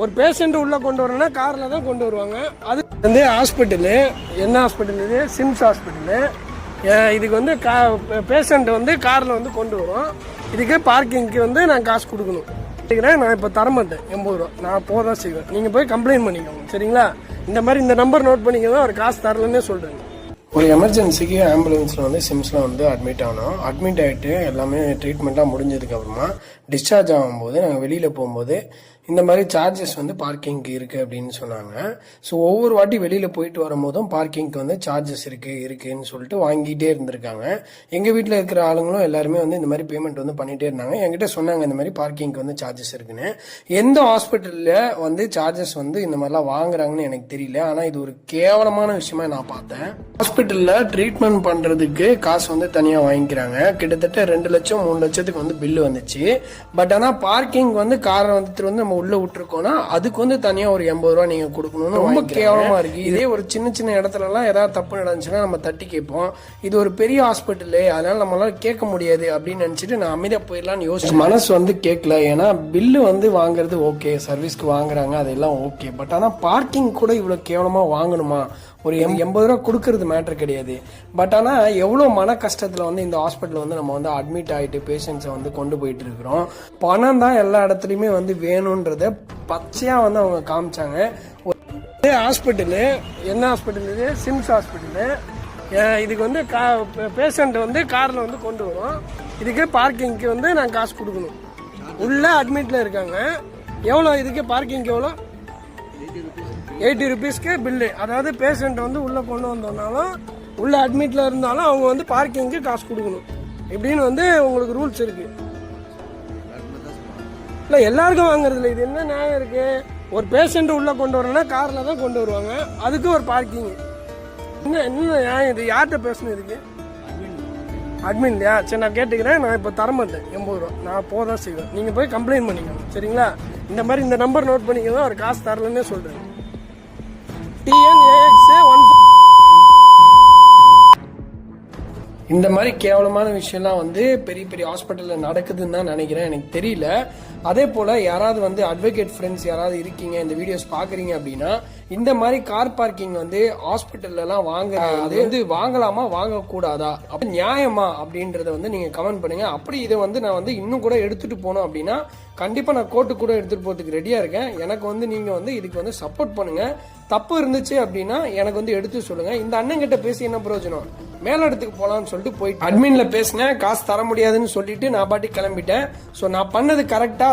ஒரு பேஷண்ட் உள்ள கொண்டு வரணும்னா கார்ல தான் கொண்டு வருவாங்க. அது வந்து ஹாஸ்பிட்டலு, என்ன ஹாஸ்பிட்டல் இது? Sims hospital. இதுக்கு வந்து பேஷண்ட் வந்து கார்ல வந்து கொண்டு வரும். இதுக்கு பார்க்கிங்க்கு வந்து நான் காசு கொடுக்கணும். நான் இப்போ தரமாட்டேன் 80 ரூபா. நான் போதான் செய்வேன். நீங்க போய் கம்ப்ளைண்ட் பண்ணிக்கோங்க, சரிங்களா? இந்த மாதிரி இந்த நம்பர் நோட் பண்ணிக்கோங்க. அவர் காசு தரலன்னே சொல்றேன். ஒரு எமர்ஜென்சிக்கு ஆம்புலன்ஸில் வந்து சிம்ஸில் வந்து அட்மிட் ஆனோம். அட்மிட் ஆகிட்டு எல்லாமே ட்ரீட்மெண்ட்டாக முடிஞ்சதுக்கப்புறமா டிஸ்சார்ஜ் ஆகும்போது நாங்கள் வெளியில் போகும்போது இந்த மாதிரி சார்ஜஸ் வந்து பார்க்கிங்க்கு இருக்குது அப்படின்னு சொன்னாங்க. ஸோ ஒவ்வொரு வாட்டி வெளியில் போயிட்டு வரும்போதும் பார்க்கிங்க்கு வந்து சார்ஜஸ் இருக்குன்னு சொல்லிட்டு வாங்கிட்டே இருந்திருக்காங்க. எங்கள் வீட்டில் இருக்கிற ஆளுங்களும் எல்லாருமே வந்து இந்த மாதிரி பேமெண்ட் வந்து பண்ணிகிட்டே இருந்தாங்க. என்கிட்ட சொன்னாங்க இந்த மாதிரி பார்க்கிங்க்கு வந்து சார்ஜஸ் இருக்குன்னு. எந்த ஹாஸ்பிட்டலில் வந்து சார்ஜஸ் வந்து இந்த மாதிரிலாம் வாங்குறாங்கன்னு எனக்கு தெரியல. ஆனால் இது ஒரு கேவலமான விஷயமா நான் பார்த்தேன். ஹாஸ்பிட்டலில் ட்ரீட்மெண்ட் பண்ணுறதுக்கு காசு வந்து தனியாக வாங்கிக்கிறாங்க. கிட்டத்தட்ட 2 லட்சம் 3 லட்சத்துக்கு வந்து பில்லு வந்துச்சு. பட் ஆனால் பார்க்கிங் வந்து காரை வந்து நம்ம உள்ள விட்டுருக்கோம்னா அதுக்கு வந்து தனியா ஒரு 80 ரூபா நீங்க கொடுக்கணும்னு ரொம்ப கேவலமா இருக்கு. இதே ஒரு சின்ன சின்ன இடத்துல எல்லாம் ஏதாவது தப்பு நடந்துச்சுன்னா நம்ம தட்டி கேட்போம். இது ஒரு பெரிய ஹாஸ்பிட்டலு, அதனால நம்மளால கேட்க முடியாது அப்படின்னு நினைச்சிட்டு நான் அமைதியா போயிடலாம்னு யோசிச்சு மனசு வந்து கேட்கல. ஏன்னா பில்லு வந்து வாங்குறது ஓகே, சர்வீஸ்க்கு வாங்குறாங்க, அதெல்லாம் ஓகே. பட் ஆனா பார்க்கிங் கூட இவ்வளவு கேவலமா வாங்கணுமா? ஒரு 80 ரூபா கொடுக்கறது மேட்டர் கிடையாது. பட் ஆனால் எவ்வளோ மன கஷ்டத்தில் வந்து இந்த ஹாஸ்பிட்டல் வந்து நம்ம வந்து அட்மிட் ஆகிட்டு பேஷண்ட்ஸை வந்து கொண்டு போயிட்டு இருக்கிறோம். பணம் தான் எல்லா இடத்துலையுமே வந்து வேணுன்றத பச்சையாக வந்து அவங்க காமிச்சாங்க. ஹாஸ்பிட்டலு, என்ன ஹாஸ்பிட்டல் இது? Sims hospital. இதுக்கு வந்து பேஷண்ட் வந்து காரில் வந்து கொண்டு வரும். இதுக்கு பார்க்கிங்க்கு வந்து நான் காசு கொடுக்கணும். உள்ள அட்மிட்டில் இருக்காங்க. எவ்வளோ இதுக்கு பார்க்கிங்க்கு எவ்வளோ? 80 ருபீஸ்க்கு பில்லு. அதாவது பேஷண்ட் வந்து உள்ள கொண்டு வந்தோம்னாலும் உள்ள அட்மிட்ல இருந்தாலும் அவங்க வந்து பார்க்கிங்க்கு காசு கொடுக்கணும். இப்படின்னு வந்து உங்களுக்கு ரூல்ஸ் இருக்கு. இல்லை எல்லாருக்கும் வாங்குறது இல்லை. இது என்ன நியாயம் இருக்கு? ஒரு பேஷண்ட் உள்ள கொண்டு வரணும்னா கார்ல தான் கொண்டு வருவாங்க. அதுக்கு ஒரு பார்க்கிங். என்ன நியாயம் இது? யார்கிட்ட பேசணும் இதுக்கு? அட்மின் இல்லையா? சரி, நான் கேட்டுக்கிறேன். நான் இப்போ தரமாட்டேன் 80 ரூபா. நான் போதான் செய்வேன். நீங்க போய் கம்ப்ளைண்ட் பண்ணிக்கோங்க, சரிங்களா? இந்த மாதிரி இந்த நம்பர் நோட் பண்ணிக்கோங்க. அவர் காசு தரலன்னே சொல்றேன். இந்த மாதிரி கேவலமான விஷயம்லாம் வந்து பெரிய பெரிய ஹாஸ்பிட்டல்ல நடக்குதுன்னு தான் நினைக்கிறேன். எனக்கு தெரியல. அதே போல யாராவது வந்து அட்வொகேட் ஃப்ரெண்ட்ஸ் யாராவது இருக்கீங்க, இந்த வீடியோஸ் பாக்குறீங்க அப்படின்னா இந்த மாதிரி கார் பார்க்கிங் வந்து ஹாஸ்பிட்டல்ல எல்லாம் வாங்குறது வந்து வாங்கலாமா வாங்கக்கூடாதா, அப்ப நியாயமா அப்படின்றத வந்து நீங்க கமெண்ட் பண்ணுங்க. அப்படி இதை வந்து நான் வந்து இன்னும் கூட எடுத்துட்டு போனோம் அப்படின்னா கண்டிப்பா நான் கோர்ட்டு கூட எடுத்துட்டு போறதுக்கு ரெடியா இருக்கேன். எனக்கு வந்து நீங்க வந்து இதுக்கு வந்து சப்போர்ட் பண்ணுங்க. தப்பு இருந்துச்சு அப்படின்னா எனக்கு வந்து எடுத்து சொல்லுங்க. இந்த அண்ணன் கிட்ட பேசி என்ன பிரயோஜனம்? மேல இடத்துக்கு போலாம்னு சொல்லிட்டு போயிட்டு அட்மின்ல பேசினேன், காசு தர முடியாதுன்னு சொல்லிட்டு நான் பாட்டி கிளம்பிட்டேன். ஸோ நான் பண்ணது கரெக்டா